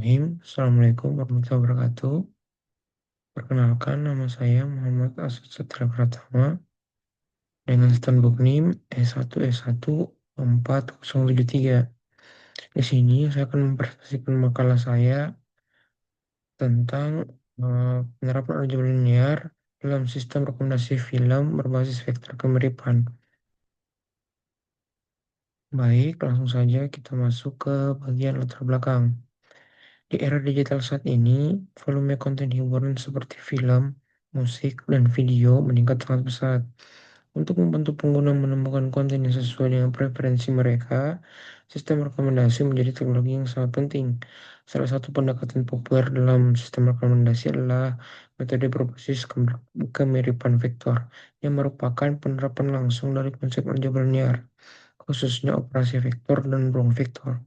Assalamualaikum warahmatullahi wabarakatuh. Perkenalkan, nama saya Muhammad Asad Satria Pratama dengan stand NIM E1S14073. Di sini saya akan mempresentasikan makalah saya tentang penerapan aljabar linear dalam sistem rekomendasi film berbasis vektor kemiripan. Baik, langsung saja kita masuk ke bagian latar belakang. Di era digital saat ini, volume konten hiburan seperti film, musik, dan video meningkat sangat pesat. Untuk membantu pengguna menemukan konten yang sesuai dengan preferensi mereka, sistem rekomendasi menjadi teknologi yang sangat penting. Salah satu pendekatan populer dalam sistem rekomendasi adalah metode berbasis kemiripan vektor, yang merupakan penerapan langsung dari konsep aljabar linear, khususnya operasi vektor dan ruang vektor.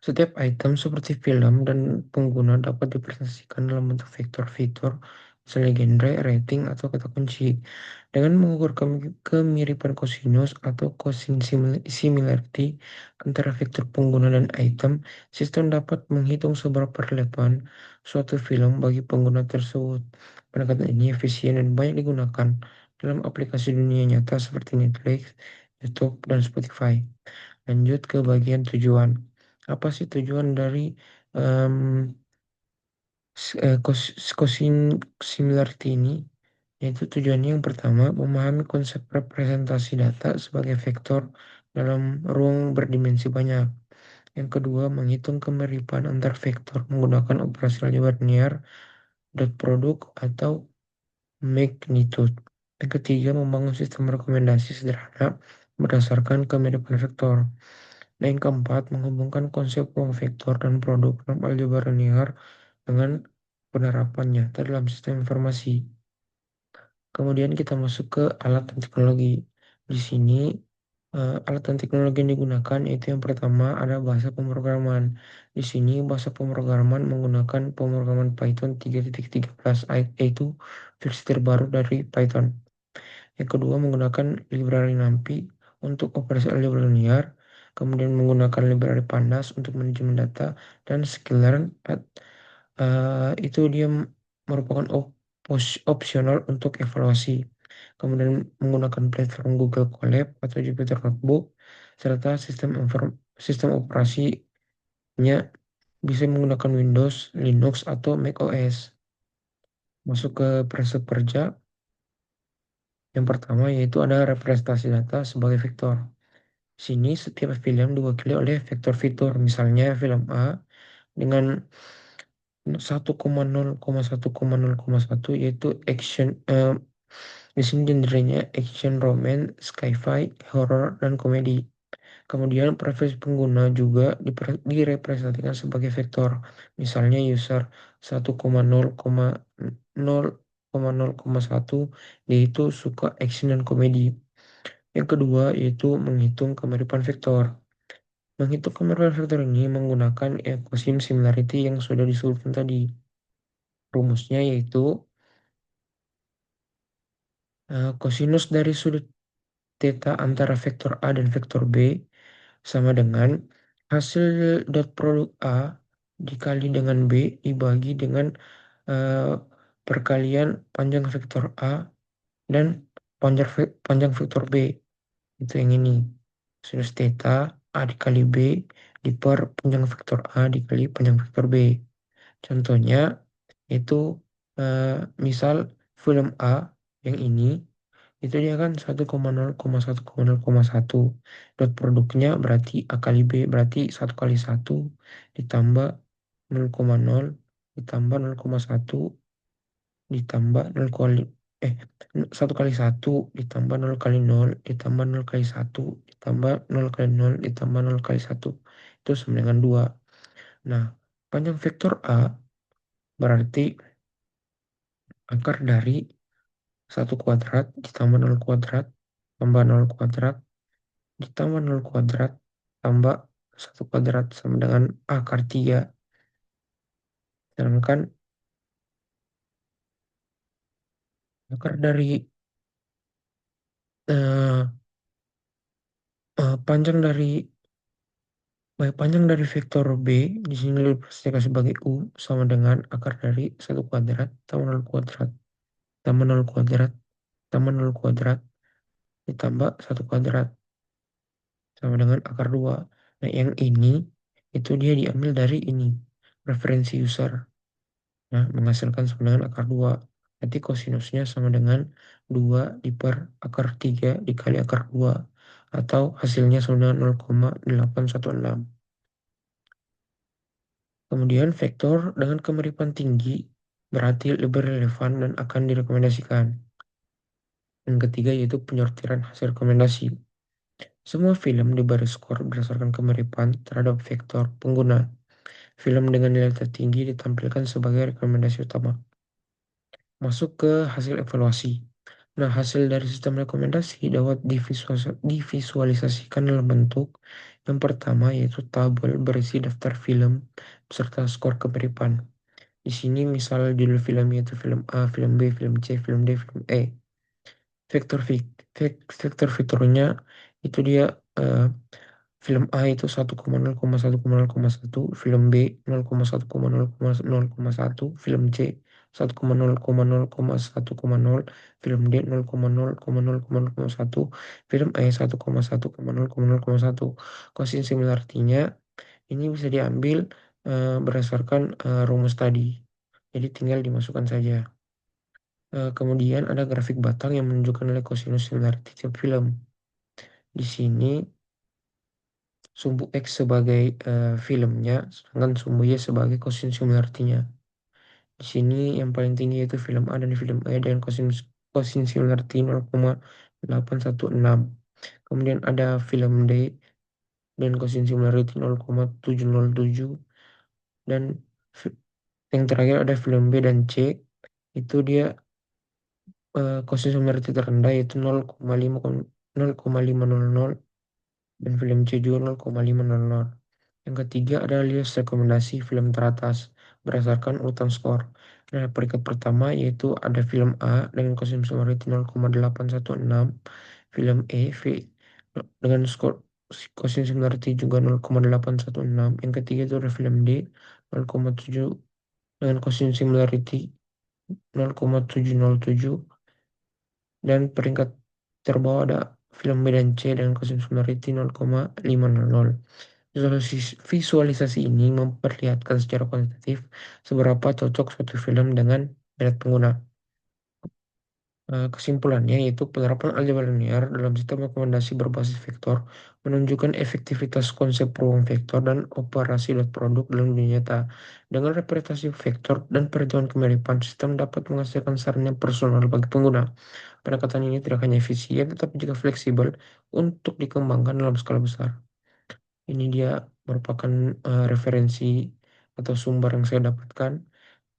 Setiap item seperti film dan pengguna dapat dipresentasikan dalam bentuk vektor fitur, misalnya genre, rating, atau kata kunci. Dengan mengukur kemiripan kosinus atau cosin similarity antara vektor pengguna dan item, sistem dapat menghitung seberapa relevan suatu film bagi pengguna tersebut. Pendekatan ini efisien dan banyak digunakan dalam aplikasi dunia nyata seperti Netflix, YouTube, dan Spotify. Lanjut ke bagian tujuan. Apa sih tujuan dari em, cosin similarity ini? Yaitu tujuannya yang pertama, memahami konsep representasi data sebagai vektor dalam ruang berdimensi banyak. Yang kedua, menghitung kemiripan antar vektor menggunakan operasi aljabar linear, dot product, atau magnitude. Yang ketiga, membangun sistem rekomendasi sederhana berdasarkan kemiripan vektor. Dan yang keempat, menghubungkan konsep ruang vektor dan produk dalam aljabar linear dengan penerapan nyata dalam sistem informasi. Kemudian kita masuk ke alat dan teknologi. Di sini alat dan teknologi yang digunakan yaitu yang pertama ada bahasa pemrograman. Di sini bahasa pemrograman menggunakan pemrograman Python 3.13, yaitu versi terbaru dari Python. Yang kedua menggunakan library NumPy untuk operasi aljabar linear, kemudian menggunakan library Pandas untuk manajemen data, dan sklearn itu dia merupakan opsional untuk evaluasi. Kemudian menggunakan platform Google Colab atau Jupyter Notebook, serta sistem operasinya bisa menggunakan Windows, Linux, atau macOS. Masuk ke prinsip kerja. Yang pertama yaitu ada representasi data sebagai vektor. Sini setiap film diwakili oleh vektor fitur. Misalnya film A dengan 1,0,1,0,1 yaitu action. Di sini genrenya action, romance, sci-fi, horror, dan komedi. Kemudian preferensi pengguna juga direpresentasikan sebagai vektor. Misalnya user 1,0,0,0,1 yaitu suka action dan komedi. Yang kedua yaitu menghitung kemiripan vektor. Menghitung kemiripan vektor ini menggunakan cosin similarity yang sudah disebutkan tadi. Rumusnya yaitu kosinus dari sudut theta antara vektor A dan vektor B sama dengan hasil dot produk A dikali dengan B dibagi dengan eh, perkalian panjang vektor A dan panjang vektor B. Itu yang ini. Sinus theta A dikali B per panjang vektor A dikali panjang vektor B. Contohnya itu eh, misal film A yang ini itu dia kan 1,0,1,0,1. Dot produknya berarti A kali B berarti 1 kali 1 ditambah 0,0 ditambah 0,1 ditambah 0 kali 1 kali 1 ditambah 0 kali 0 ditambah 0 kali 1 ditambah 0 kali 0 ditambah 0 kali 1 itu sama dengan 2. Nah, panjang vektor A berarti akar dari 1 kuadrat ditambah 0 kuadrat tambah 0 kuadrat ditambah 0 kuadrat tambah 1 kuadrat sama dengan akar 3. Sedangkan akar dari eh, panjang dari Baik panjang dari vektor B di sini dipastikan sebagai U sama dengan akar dari 1 kuadrat tambah 0 kuadrat tambah 0 kuadrat tambah 0 kuadrat ditambah 1 kuadrat sama dengan akar 2. Nah, yang ini itu dia diambil dari ini, referensi user. Nah, menghasilkan sama dengan akar 2. Nanti kosinusnya sama dengan 2 per akar 3 dikali akar 2. Atau hasilnya sama dengan 0,816. Kemudian vektor dengan kemiripan tinggi berarti lebih relevan dan akan direkomendasikan. Yang ketiga yaitu penyortiran hasil rekomendasi. Semua film diberi skor berdasarkan kemiripan terhadap vektor pengguna. Film dengan nilai tertinggi ditampilkan sebagai rekomendasi utama. Masuk ke hasil evaluasi. Nah, hasil dari sistem rekomendasi dapat divisualisasikan dalam bentuk yang pertama yaitu tabel berisi daftar film beserta skor kemiripan. Di sini misal judul film yaitu film A, film B, film C, film D, film E. Vektor fiturnya itu dia eh, film A itu 1,0,1,0,1, film B 0,1,0,0,1, film C 1,0,0,1,0, film D 0,0,0,0,1, film E 1,1,0,0,1. Kosin similarity-nya ini bisa diambil berdasarkan rumus tadi. Jadi tinggal dimasukkan saja. Kemudian ada grafik batang yang menunjukkan nilai kosinus similarity tiap film. Di sini sumbu X sebagai filmnya, sedangkan sumbu Y sebagai kosinus similarity-nya. Di sini yang paling tinggi yaitu film A dan film E dengan kosinus similarity 0,816. Kemudian ada film D dengan kosinus similarity 0,707 dan fi- yang terakhir ada film B dan C itu dia kosinus similarity terendah yaitu 0,500 dan film C juga 0,500. Yang ketiga adalah list rekomendasi film teratas berdasarkan urutan skor. Nah, peringkat pertama yaitu ada film A dengan kosinus similarity 0,816, film dengan skor kosinus similarity juga 0,816. Yang ketiga itu ada film D 0,7 dengan kosinus similarity 0,707 dan peringkat terbawah ada film B dan C dengan kosinus similarity 0,500. Visualisasi ini memperlihatkan secara kuantitatif seberapa cocok suatu film dengan minat pengguna. Kesimpulannya yaitu penerapan aljabar linear dalam sistem rekomendasi berbasis vektor menunjukkan efektivitas konsep ruang vektor dan operasi dot produk dalam dunia nyata. Dengan representasi vektor dan perhitungan kemiripan, sistem dapat menghasilkan saran yang personal bagi pengguna. Pendekatan ini tidak hanya efisien, tetapi juga fleksibel untuk dikembangkan dalam skala besar. Ini dia merupakan referensi atau sumber yang saya dapatkan.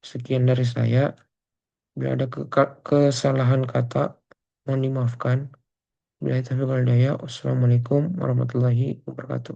Sekian dari saya. Bila ada kesalahan kata, mohon dimaafkan. Bila taufiq wal hidayah. Wassalamualaikum warahmatullahi wabarakatuh.